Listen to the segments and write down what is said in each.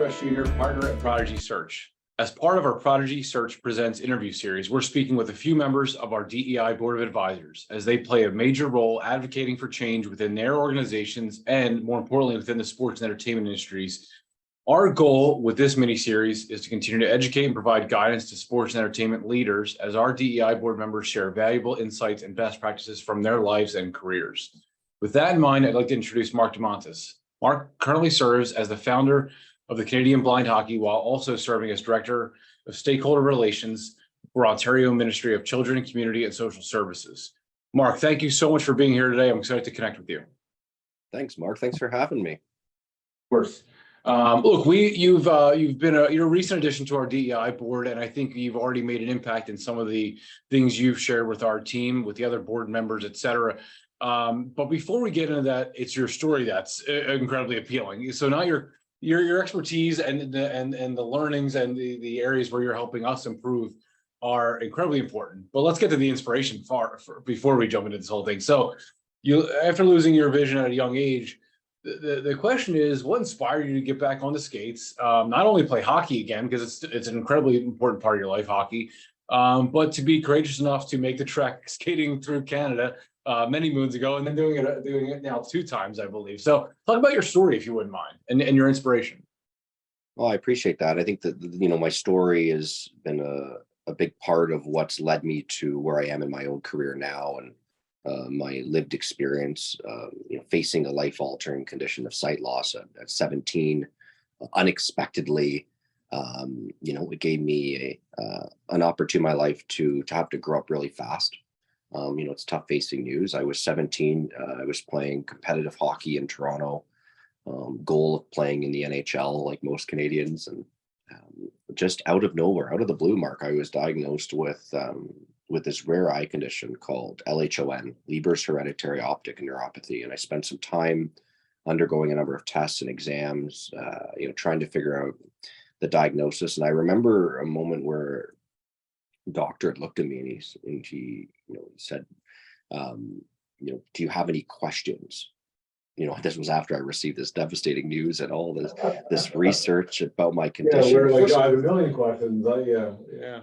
Northwest Junior, partner at Prodigy Search. As part of our Prodigy Search Presents interview series, we're speaking with a few members of our DEI Board of Advisors as they play a major role advocating for change within their organizations and, more importantly, within the sports and entertainment industries. Our goal with this mini-series is to continue to educate and provide guidance to sports and entertainment leaders as our DEI board members share valuable insights and best practices from their lives and careers. With that in mind, I'd like to introduce Mark DeMontis. Mark currently serves as the founder of the Canadian Blind Hockey while also serving as Director of Stakeholder Relations for Ontario Ministry of Children, Community and Social Services. Mark, thank you so much for being here today. I'm excited to connect with you. Thanks, Mark. Thanks for having me. Of course. Look, you've been you're a recent addition to our DEI board, and I think you've already made an impact in some of the things you've shared with our team, with the other board members, et cetera. But before we get into that, it's your story that's incredibly appealing. So now your expertise and the learnings and the areas where you're helping us improve are incredibly important. But let's get to the inspiration before we jump into this whole thing. So after losing your vision at a young age, the question is, what inspired you to get back on the skates? Not only play hockey again, because it's an incredibly important part of your life, hockey, but to be courageous enough to make the trek skating through Canada many moons ago, and then doing it now 2 times, I believe. So talk about your story, if you wouldn't mind, and your inspiration. Well, I appreciate that. I think that, my story has been a big part of what's led me to where I am in my own career now, and my lived experience, facing a life-altering condition of sight loss at 17, unexpectedly. It gave me an opportunity in my life to have to grow up really fast. It's tough facing news. I was 17. I was playing competitive hockey in Toronto, goal of playing in the NHL like most Canadians. And just out of nowhere, out of the blue, Mark, I was diagnosed with this rare eye condition called LHON, Leber's hereditary optic neuropathy. And I spent some time undergoing a number of tests and exams, trying to figure out the diagnosis. And I remember a moment where the doctor had looked at me and he said, do you have any questions? This was after I received this devastating news and all this research about my condition. Yeah, we're like, I have a million questions. Yeah.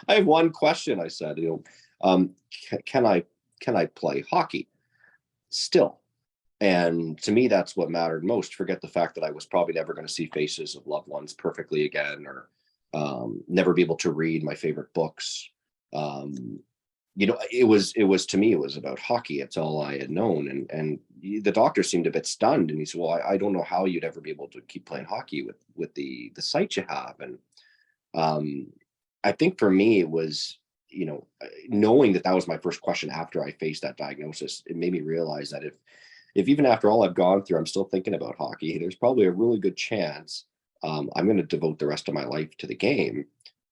I have one question. I said, can I play hockey still? And to me, that's what mattered most. Forget the fact that I was probably never going to see faces of loved ones perfectly again, or never be able to read my favorite books. It was to me, it was about hockey. It's all I had known. And the doctor seemed a bit stunned, and he said, well, I don't know how you'd ever be able to keep playing hockey with the sight you have. And I think for me, it was, knowing that was my first question after I faced that diagnosis, it made me realize that if even after all I've gone through, I'm still thinking about hockey, there's probably a really good chance I'm going to devote the rest of my life to the game.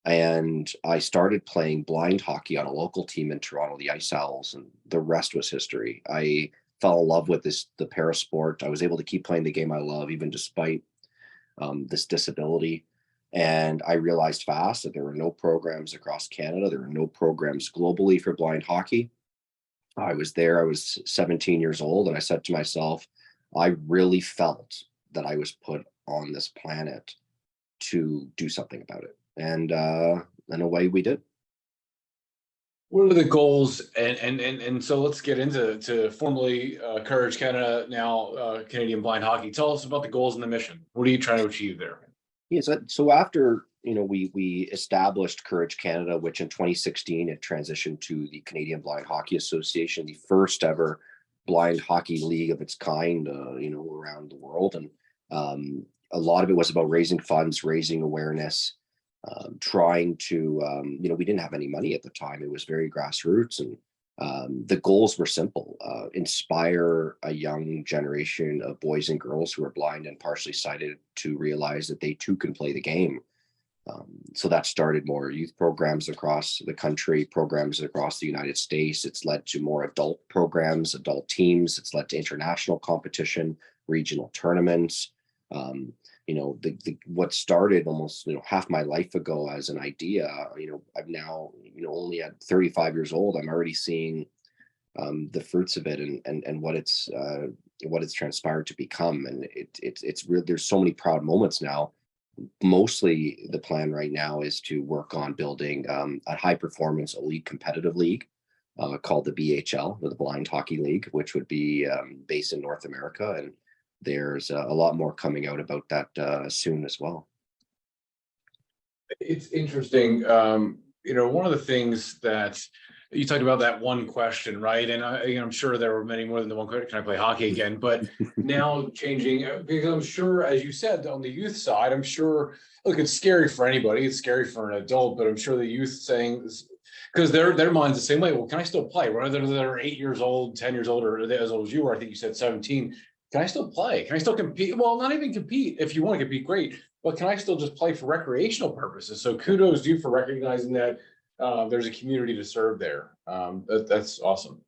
And I started playing blind hockey on a local team in Toronto, the Ice Owls, and the rest was history. I fell in love with the parasport. I was able to keep playing the game I love, even despite this disability. And I realized fast that there were no programs across Canada. There were no programs globally for blind hockey. I was 17 years old, and I said to myself, I really felt that I was put on this planet to do something about it. And away we did. What are the goals? And so let's get into formally Courage Canada, now Canadian Blind Hockey. Tell us about the goals and the mission. What are you trying to achieve there? Yes. So after, we established Courage Canada, which in 2016, it transitioned to the Canadian Blind Hockey Association, the first ever blind hockey league of its kind, around the world. And a lot of it was about raising funds, raising awareness, trying to, we didn't have any money at the time. It was very grassroots, and the goals were simple: inspire a young generation of boys and girls who are blind and partially sighted to realize that they too can play the game. So that started more youth programs across the country, programs across the United States. It's led to more adult programs, adult teams. It's led to international competition, regional tournaments. What started almost half my life ago as an idea, I'm now only at 35 years old, I'm already seeing the fruits of it and what it's transpired to become. And it's real. There's so many proud moments now mostly the plan right now is to work on building a high performance elite competitive league called the BHL, or the Blind Hockey League, which would be based in North America. And there's a lot more coming out about that soon as well. It's interesting. One of the things that you talked about, that one question, right? And I'm sure there were many more than the one question, can I play hockey again? But now changing, because I'm sure, as you said, on the youth side, I'm sure, look, it's scary for anybody. It's scary for an adult, but I'm sure the youth saying, because their mind's the same way. Well, can I still play? Whether they're 8 years old, 10 years old, or as old as you were, I think you said 17. Can I still play? Can I still compete? Well, not even compete. If you want to compete, great. But can I still just play for recreational purposes? So kudos to you for recognizing that there's a community to serve there. That's awesome.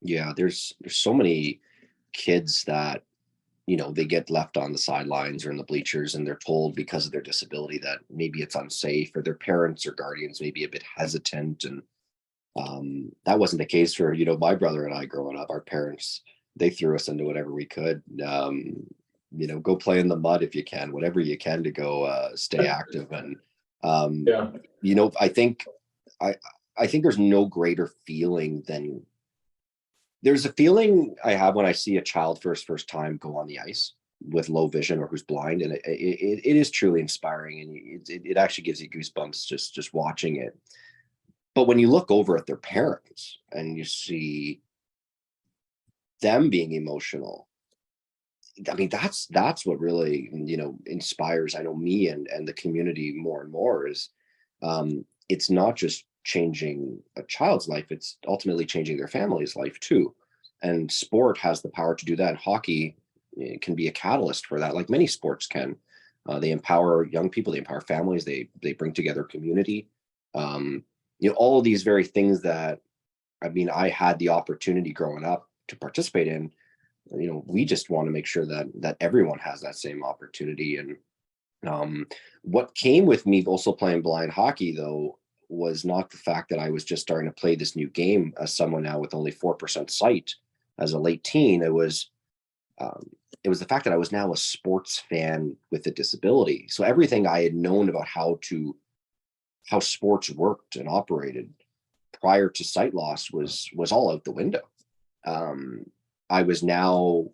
Yeah, there's so many kids that, they get left on the sidelines or in the bleachers, and they're told because of their disability that maybe it's unsafe, or their parents or guardians may be a bit hesitant. And that wasn't the case for, my brother and I growing up. Our parents, they threw us into whatever we could. Go play in the mud if you can, whatever you can to go stay active. And Yeah. I think there's no greater feeling than, there's a feeling I have when I see a child for his first time go on the ice with low vision or who's blind, and it is truly inspiring, and it actually gives you goosebumps just watching it. But when you look over at their parents and you see them being emotional, I mean, that's what really, inspires, I know, me and the community more and more, is it's not just changing a child's life, it's ultimately changing their family's life too. And sport has the power to do that. And hockey can be a catalyst for that, like many sports can. They empower young people, they empower families, they bring together community. All of these very things that, I had the opportunity growing up to participate in. We just want to make sure that everyone has that same opportunity. And what came with me also playing blind hockey, though, was not the fact that I was just starting to play this new game as someone now with only 4% sight as a late teen. It was the fact that I was now a sports fan with a disability. So everything I had known about how sports worked and operated prior to sight loss was all out the window. I was now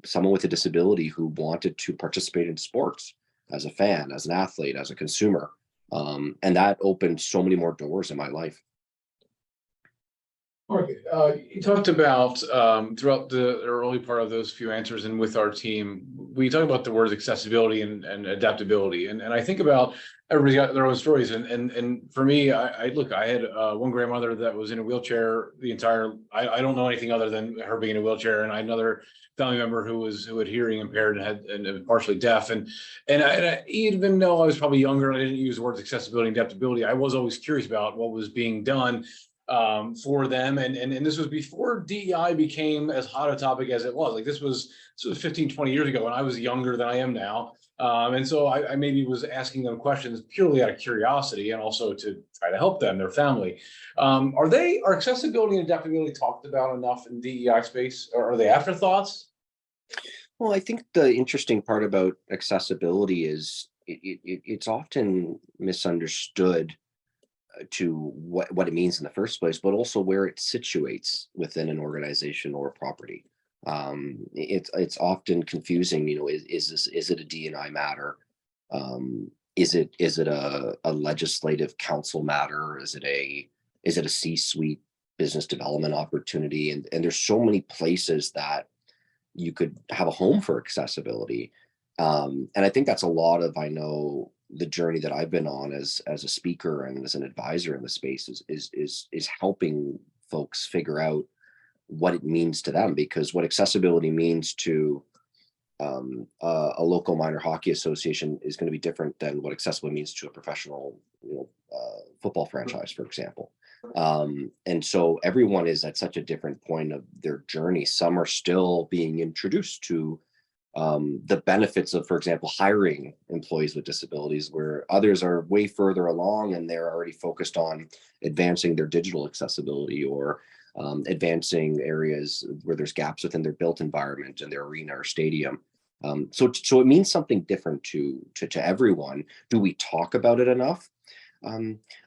someone with a disability who wanted to participate in sports as a fan, as an athlete, as a consumer. And that opened so many more doors in my life. Mark, you talked about throughout the early part of those few answers and with our team, we talk about the words accessibility and adaptability. And I think about everybody's got their own stories. And for me, I had one grandmother that was in a wheelchair I don't know anything other than her being in a wheelchair. And I had another family member who had hearing impaired and partially deaf. And I, even though I was probably younger, I didn't use the words accessibility and adaptability. I was always curious about what was being done for them. And this was before DEI became as hot a topic as it was. Like this was 15, 20 years ago, and I was younger than I am now. And so I maybe was asking them questions purely out of curiosity and also to try to help them, their family. Are accessibility and adaptability talked about enough in DEI space, or are they afterthoughts? Well, I think the interesting part about accessibility is it's often misunderstood to what it means in the first place, but also where it situates within an organization or a property. It's often confusing. Is it a D&I matter? Is it a legislative council matter? Is it a C-suite business development opportunity? And there's so many places that you could have a home for accessibility. And I think that's a lot of, the journey that I've been on as a speaker and as an advisor in the space is helping folks figure out what it means to them, because what accessibility means to a local minor hockey association is going to be different than what accessible means to a professional football franchise, for example. And so everyone is at such a different point of their journey. Some are still being introduced to the benefits of, for example, hiring employees with disabilities, where others are way further along and they're already focused on advancing their digital accessibility or advancing areas where there's gaps within their built environment and their arena or stadium. So it means something different to everyone. Do we talk about it enough?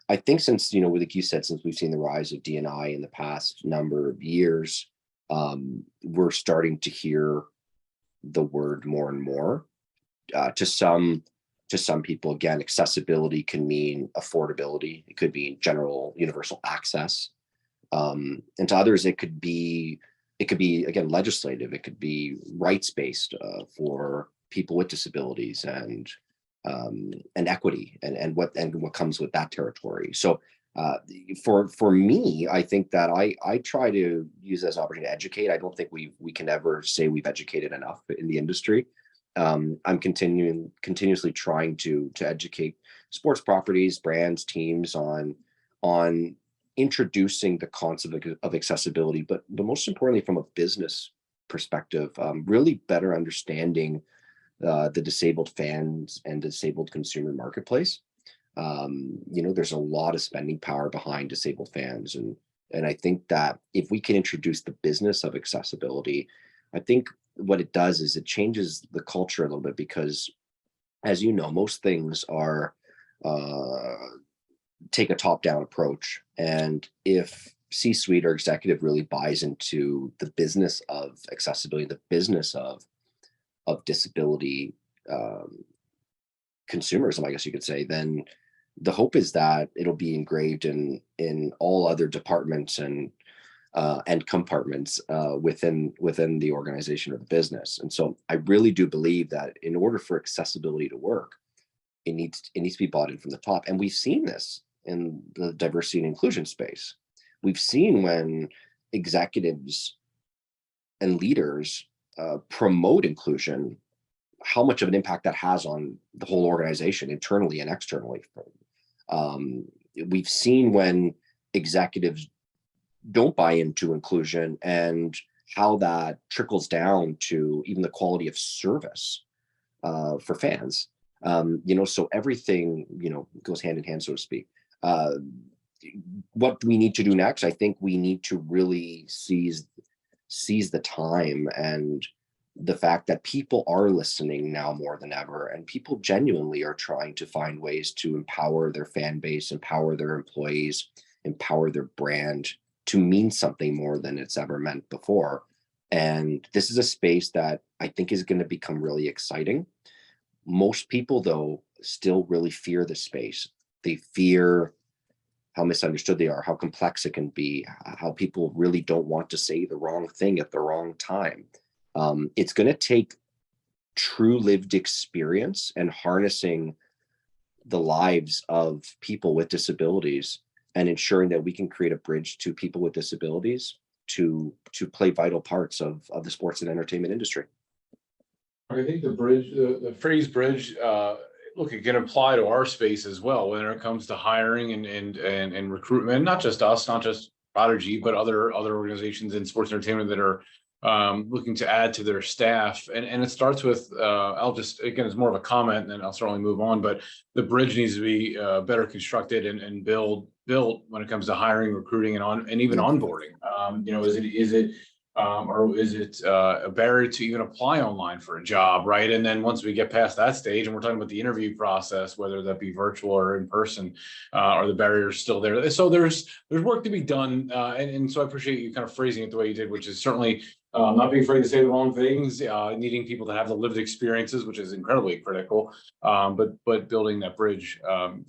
I think since, like you said, since we've seen the rise of D&I in the past number of years, we're starting to hear the word more and more. To some people, again, accessibility can mean affordability. It could be general universal access. And to others, it could be again legislative. It could be rights based for people with disabilities and equity and what comes with that territory. So for me, I think that I try to use as an opportunity to educate. I don't think we can ever say we've educated enough in the industry. I'm continuously trying to educate sports properties, brands, teams on introducing the concept of accessibility, but most importantly, from a business perspective, really better understanding the disabled fans and disabled consumer marketplace. There's a lot of spending power behind disabled fans, and I think that if we can introduce the business of accessibility, I think what it does is it changes the culture a little bit, because as you know, most things are take a top-down approach. And if C-suite or executive really buys into the business of accessibility, the business of disability consumerism, I guess you could say, then the hope is that it'll be engraved in all other departments and compartments within the organization or the business. And so I really do believe that in order for accessibility to work, it needs to be bought in from the top. And we've seen this in the diversity and inclusion space. We've seen when executives and leaders promote inclusion, how much of an impact that has on the whole organization, internally and externally. We've seen when executives don't buy into inclusion and how that trickles down to even the quality of service for fans. So everything, goes hand in hand, so to speak. What we need to do next, I think we need to really seize the time and the fact that people are listening now more than ever, and people genuinely are trying to find ways to empower their fan base, empower their employees, empower their brand to mean something more than it's ever meant before. And this is a space that I think is going to become really exciting. Most people, though, still really fear this space. They fear how misunderstood they are, how complex it can be, how people really don't want to say the wrong thing at the wrong time. It's going to take true lived experience and harnessing the lives of people with disabilities and ensuring that we can create a bridge to people with disabilities to play vital parts of the sports and entertainment industry. I think the bridge, the phrase bridge, look, it can apply to our space as well when it comes to hiring and recruitment. Not just us, not just Prodigy, but other organizations in sports entertainment that are looking to add to their staff. And it starts with, again, it's more of a comment, and then I'll certainly move on, but the bridge needs to be better constructed and built when it comes to hiring, recruiting, and even onboarding. Is it a barrier to even apply online for a job, right? And then once we get past that stage, and we're talking about the interview process, whether that be virtual or in person, are the barriers still there? So there's work to be done, and so I appreciate you kind of phrasing it the way you did, which is certainly not being afraid to say the wrong things, needing people to have the lived experiences, which is incredibly critical, but building that bridge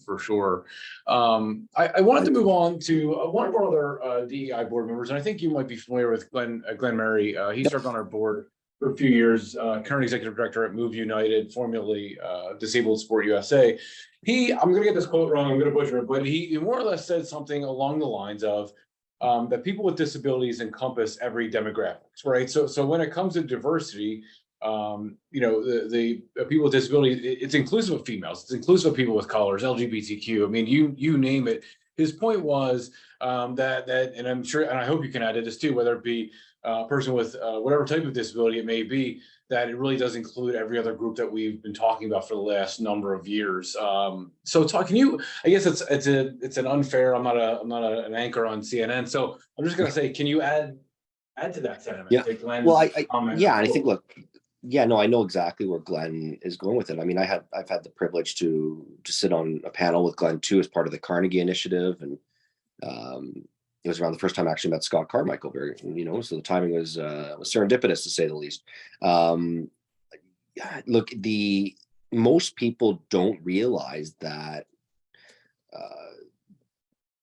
for sure. I wanted to move on to one of our other DEI board members, and I think you might be familiar with Glenn Murray. He served on our board for a few years, current executive director at Move United, formerly Disabled Sport USA. I'm going to get this quote wrong, I'm going to butcher it, but he more or less said something along the lines of, that people with disabilities encompass every demographics, right? So when it comes to diversity, the people with disabilities, it's inclusive of females, it's inclusive of people with colors, LGBTQ. I mean, you name it. His point was that, and I'm sure, and I hope you can add to this too, whether it be a person with whatever type of disability it may be, that it really does include every other group that we've been talking about for the last number of years. Can you? I guess it's an unfair. I'm not an anchor on CNN, so I'm just going to say, can you add to that sentiment? Yeah. Well, I think, look, Yeah, no, I know exactly where Glenn is going with it. I mean, I've had the privilege to sit on a panel with Glenn too, as part of the Carnegie Initiative, and it was around the first time I actually met Scott Carmichael. Very, so the timing was serendipitous, to say the least. Look, most people don't realize that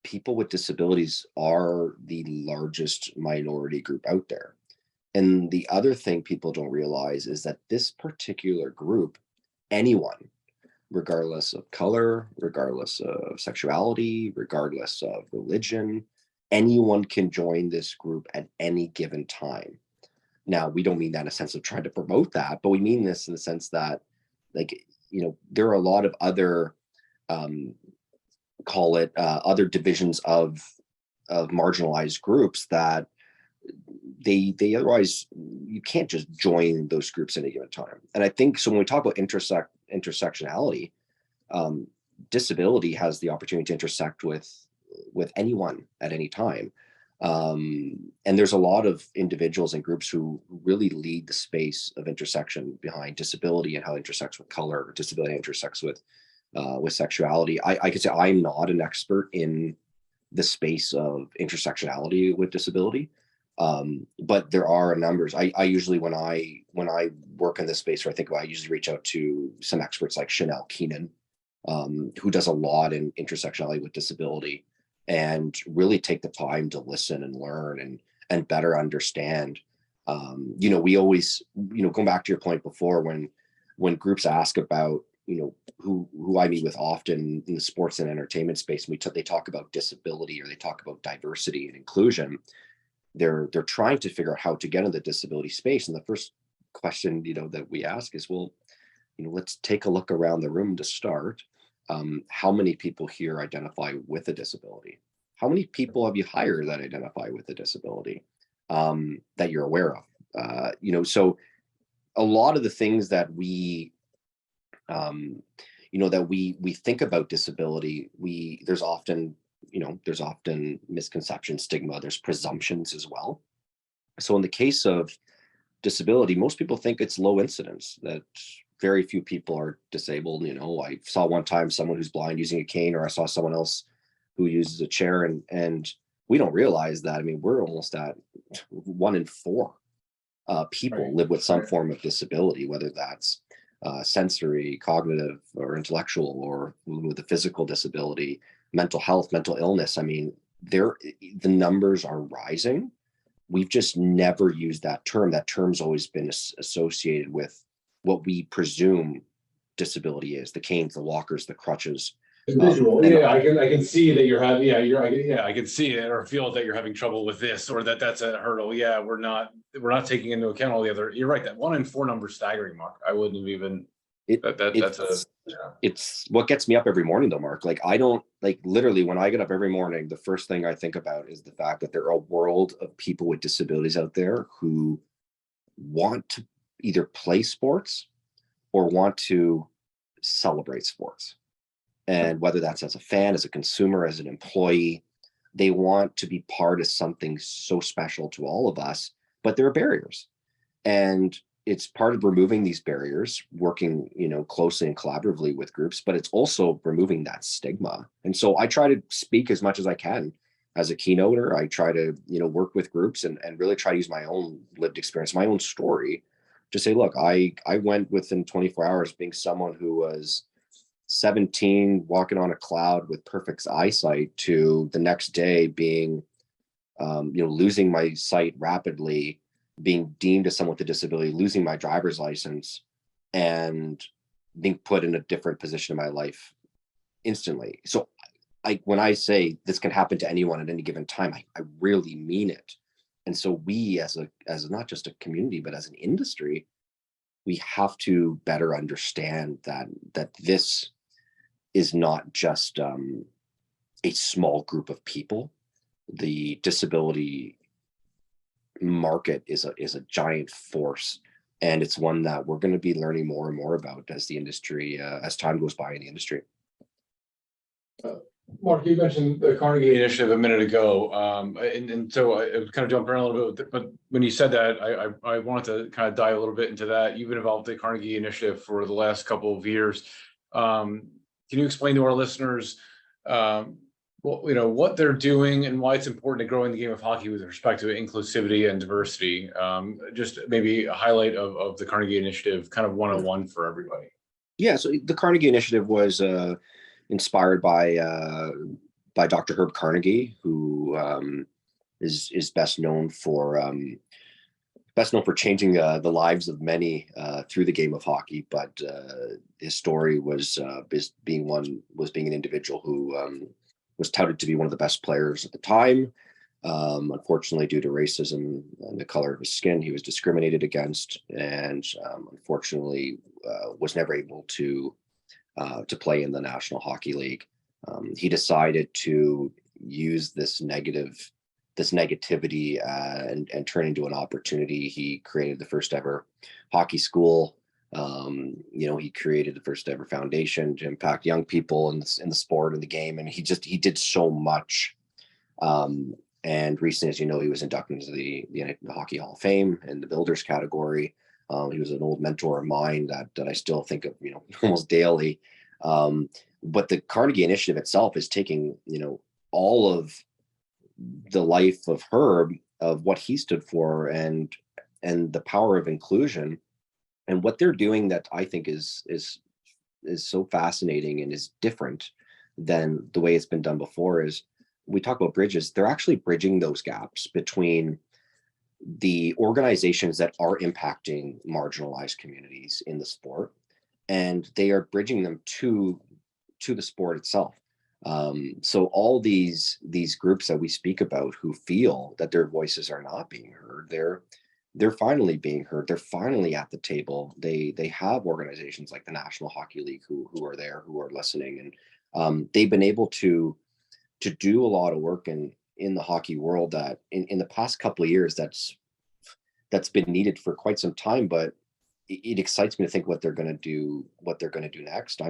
people with disabilities are the largest minority group out there. And the other thing people don't realize is that this particular group, anyone, regardless of color, regardless of sexuality, regardless of religion, anyone can join this group at any given time. Now, we don't mean that in a sense of trying to promote that, but we mean this in the sense that, there are a lot of other, call it other divisions of marginalized groups that they otherwise, you can't just join those groups at any given time. And I think so when we talk about intersectionality, disability has the opportunity to intersect with anyone at any time. And there's a lot of individuals and groups who really lead the space of intersection behind disability and how it intersects with color, or disability intersects with sexuality. I could say I'm not an expert in the space of intersectionality with disability. But there are numbers. I usually, when I work in this space, or I think about, I usually reach out to some experts like Chanel Keenan, who does a lot in intersectionality with disability, and really take the time to listen and learn and better understand. We always, going back to your point before, when groups ask about, who I meet with often in the sports and entertainment space, and they talk about disability, or they talk about diversity and inclusion, they're trying to figure out how to get in the disability space. And the first question, that we ask is, well, let's take a look around the room to start. How many people here identify with a disability? How many people have you hired that identify with a disability that you're aware of? So a lot of the things that we think about disability, there's often misconception, stigma, there's presumptions as well. So in the case of disability, most people think it's low incidence, that very few people are disabled. I saw one time someone who's blind using a cane, or I saw someone else who uses a chair, and we don't realize that. I mean, we're almost at 1 in 4 people live with some form of disability, whether that's sensory, cognitive, or intellectual, or with a physical disability, mental health, mental illness. I mean, the numbers are rising. We've just never used that term. That term's always been associated with what we presume disability is: the canes, the walkers, the crutches. Visual. I can see that you're having, I can see it or feel that you're having trouble with this, or that's a hurdle. Yeah, we're not taking into account all the other. You're right, that 1 in 4 number staggering, Mark. I wouldn't have even. It's what gets me up every morning, though, Mark. I don't literally, when I get up every morning, the first thing I think about is the fact that there are a world of people with disabilities out there who want to either play sports or want to celebrate sports. And whether that's as a fan, as a consumer, as an employee, they want to be part of something so special to all of us, but there are barriers. And it's part of removing these barriers, working, closely and collaboratively with groups, but it's also removing that stigma. And so I try to speak as much as I can as a keynoter. I try to, work with groups and really try to use my own lived experience, my own story, to say, look, I went within 24 hours being someone who was 17, walking on a cloud with perfect eyesight, to the next day being, losing my sight rapidly, being deemed as someone with a disability, losing my driver's license, and being put in a different position in my life instantly. So when I say this can happen to anyone at any given time, I really mean it. And so we, as not just a community, but as an industry, we have to better understand that this is not just a small group of people. The disability market is a giant force, and it's one that we're going to be learning more and more about as the industry, as time goes by in the industry. Mark, you mentioned the Carnegie Initiative a minute ago, and so I was kind of jumping around a little bit, but when you said that, I wanted to kind of dive a little bit into that. You've been involved with the Carnegie Initiative for the last couple of years. Can you explain to our listeners, what they're doing and why it's important to growing the game of hockey with respect to inclusivity and diversity? Just maybe a highlight of the Carnegie Initiative, kind of 101 for everybody. Yeah, so the Carnegie Initiative was inspired by Dr. Herb Carnegie, who is best known for changing the lives of many through the game of hockey. But his story was being an individual who was touted to be one of the best players at the time. Unfortunately, due to racism and the color of his skin, he was discriminated against, and unfortunately was never able to play in the National Hockey League. He decided to use this negativity and turn into an opportunity. He created the first ever hockey school. He created the first ever foundation to impact young people in the sport and the game, and he did so much. And recently, as you know, he was inducted into the Hockey Hall of Fame in the Builders category. He was an old mentor of mine that I still think of, almost daily. But the Carnegie Initiative itself is taking, all of the life of Herb, of what he stood for, and the power of inclusion, and what they're doing that I think is so fascinating and is different than the way it's been done before. Is we talk about bridges, they're actually bridging those gaps between the organizations that are impacting marginalized communities in the sport, and they are bridging them to the sport itself. So all these groups that we speak about who feel that their voices are not being heard, they're finally being heard. They're finally at the table. They have organizations like the National Hockey League who are there, who are listening, and they've been able to do a lot of work in the hockey world that in the past couple of years that's been needed for quite some time. But it excites me to think what they're going to do next.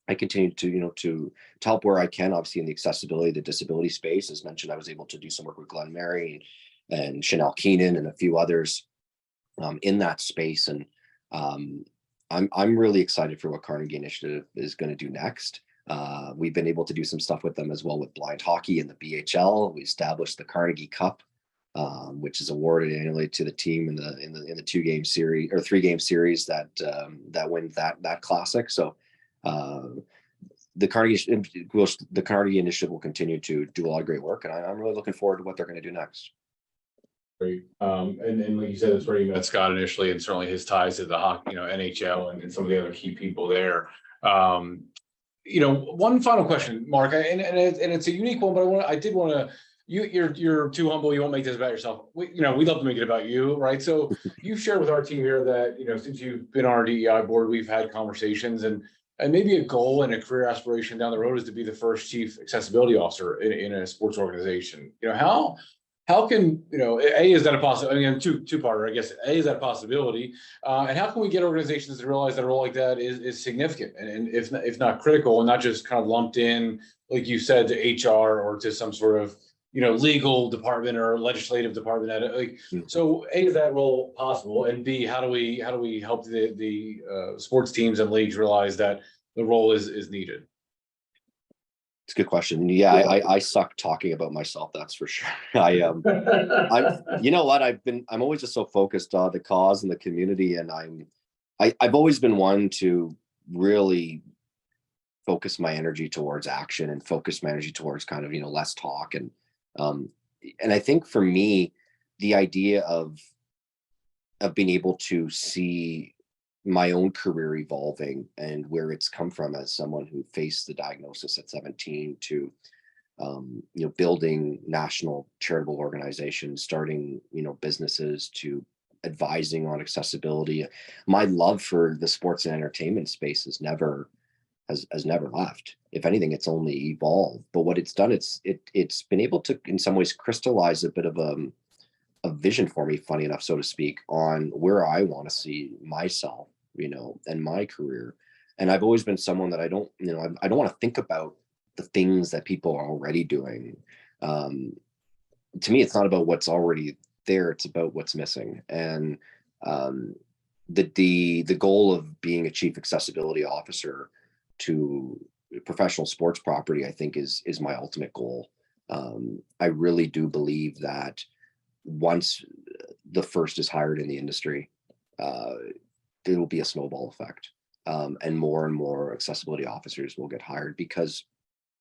I continue to help where I can, obviously in the accessibility, the disability space. As mentioned, I was able to do some work with Glenn Mary and Chanel Keenan and a few others in that space. And I'm really excited for what Carnegie Initiative is going to do next. We've been able to do some stuff with them as well with blind hockey in the BHL. We established the Carnegie Cup, which is awarded annually to the team in the 2-game series or 3-game series that wins that classic. So the Carnegie Initiative will continue to do a lot of great work, and I'm really looking forward to what they're going to do next. Great. And like you said, it's where you met Scott initially, and certainly his ties to the hockey, NHL and some of the other key people there. One final question, Mark, and it's a unique one, but I did want to. You're too humble. You won't make this about yourself. We love to make it about you, right? So you've shared with our team here that since you've been on our DEI board, we've had conversations, and maybe a goal and a career aspiration down the road is to be the first chief accessibility officer in a sports organization. How can A, is that a possibility? I mean, two-parter, I guess. A, is that a possibility? And how can we get organizations to realize that a role like that is significant and if not critical, and not just kind of lumped in, like you said, to HR or to some sort of legal department or legislative department? So A, is that role possible? And B, how do we help the sports teams and leagues realize that the role is needed? It's a good question. Yeah, I suck talking about myself. That's for sure. I'm always just so focused on the cause and the community, and I've always been one to really focus my energy towards action and focus my energy towards kind of less talk. And I think for me, the idea of being able to see my own career evolving and where it's come from as someone who faced the diagnosis at 17 to building national charitable organizations, starting businesses, to advising on accessibility. My love for the sports and entertainment space has never left. If anything, it's only evolved. But what it's done, it's been able to in some ways crystallize a bit of a vision for me, funny enough, so to speak, on where I want to see myself and my career. And I've always been someone that I don't want to think about the things that people are already doing. To me, it's not about what's already there, it's about what's missing. And the goal of being a chief accessibility officer to professional sports property, I think is my ultimate goal. I really do believe that once the first is hired in the industry, there will be a snowball effect, and more accessibility officers will get hired, because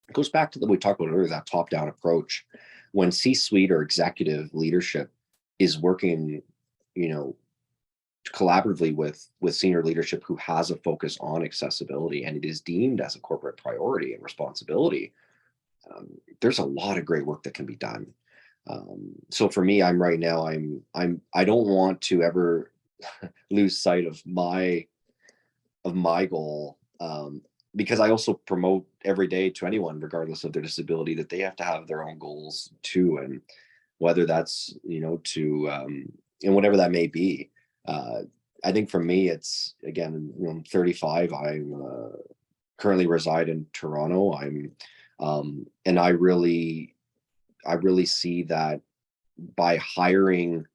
it goes back to we talked about earlier, that top-down approach. When C-suite or executive leadership is working, collaboratively with senior leadership who has a focus on accessibility, and it is deemed as a corporate priority and responsibility, there's a lot of great work that can be done. So for me, I don't want to ever lose sight of my goal, because I also promote every day to anyone, regardless of their disability, that they have to have their own goals too, and whether that's and whatever that may be. I think for me, it's, again, I'm 35. I'm currently reside in Toronto. And I really see that by hiring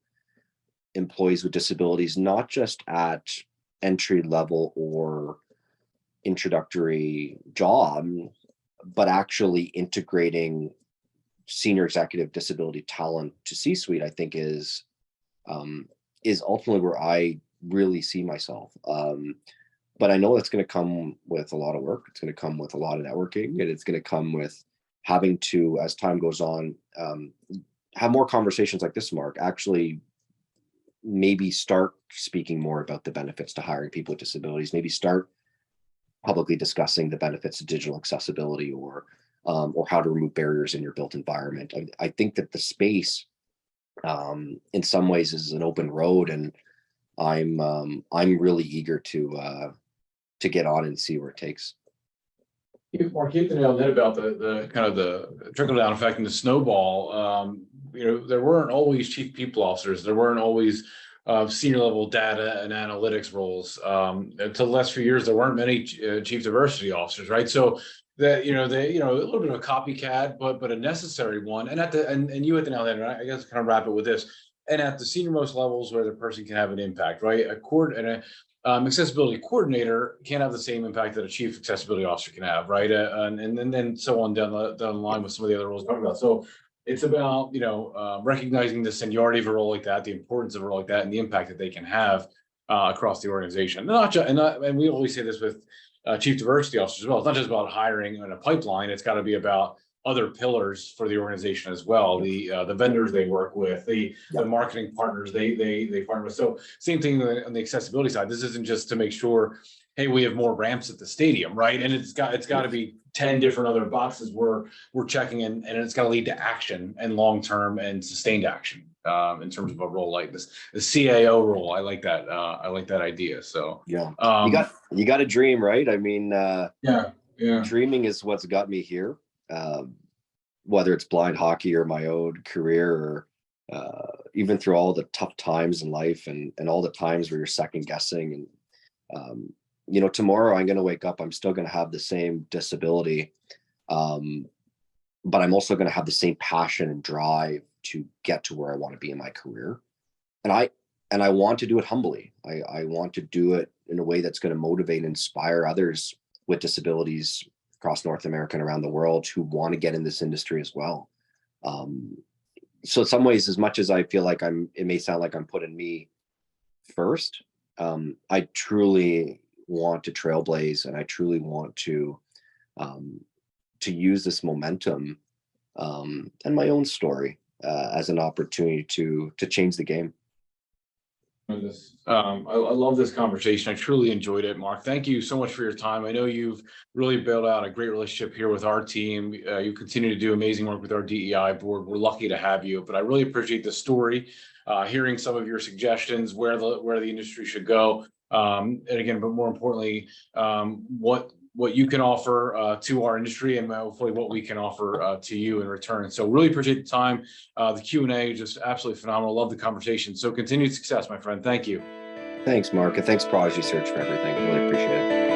employees with disabilities, not just at entry level or introductory job, but actually integrating senior executive disability talent to C-suite, I think is ultimately where I really see myself. But I know it's going to come with a lot of work. It's going to come with a lot of networking, and it's going to come with having to, as time goes on, have more conversations like this, Mark, actually maybe start speaking more about the benefits to hiring people with disabilities, maybe start publicly discussing the benefits of digital accessibility, or how to remove barriers in your built environment. I think that the space, in some ways, is an open road, and I'm really eager to get on and see where it takes. Mark, you hit the nail on the head about the kind of the trickle down effect and the snowball. There weren't always chief people officers. There weren't always senior level data and analytics roles. Until the last few years, there weren't many chief diversity officers, right? So that, a little bit of a copycat, but a necessary one. And you hit the nail on the head, and I guess kind of wrap it with this. And at the senior most levels where the person can have an impact, right? Accessibility coordinator can't have the same impact that a chief accessibility officer can have, right? And then so on down the line with some of the other roles we're talking about. So it's about recognizing the seniority of a role like that, the importance of a role like that, and the impact that they can have across the organization. And we always say this with chief diversity officers as well. It's not just about hiring in a pipeline. It's got to be about other pillars for the organization as well. The vendors they work with, the marketing partners they partner with. So same thing on the accessibility side. This isn't just to make sure, hey, we have more ramps at the stadium, right? And it's got to be 10 different other boxes we're checking in, and it's got to lead to action and long-term and sustained action in terms of a role like this, the CAO role. I like that. I like that idea. So yeah, you got to dream, right? I mean, dreaming is what's got me here. Whether it's blind hockey or my own career, or even through all the tough times in life, and all the times where you're second guessing, and tomorrow I'm going to wake up, I'm still going to have the same disability, but I'm also going to have the same passion and drive to get to where I want to be in my career, and I want to do it humbly. I want to do it in a way that's going to motivate and inspire others with disabilities across North America and around the world who want to get in this industry as well. So in some ways, as much as I feel like it may sound like I'm putting me first, I truly want to trailblaze, and I truly want to use this momentum and my own story as an opportunity to change the game. I love this conversation. I truly enjoyed it, Mark. Thank you so much for your time. I know you've really built out a great relationship here with our team. You continue to do amazing work with our DEI board. We're lucky to have you, but I really appreciate the story, hearing some of your suggestions, where the industry should go. And again, but more importantly, what you can offer to our industry, and hopefully what we can offer to you in return. So really appreciate the time. The Q&A, just absolutely phenomenal. Love the conversation. So continued success, my friend. Thank you. Thanks, Mark. And thanks, Prodigy Search, for everything. Really appreciate it.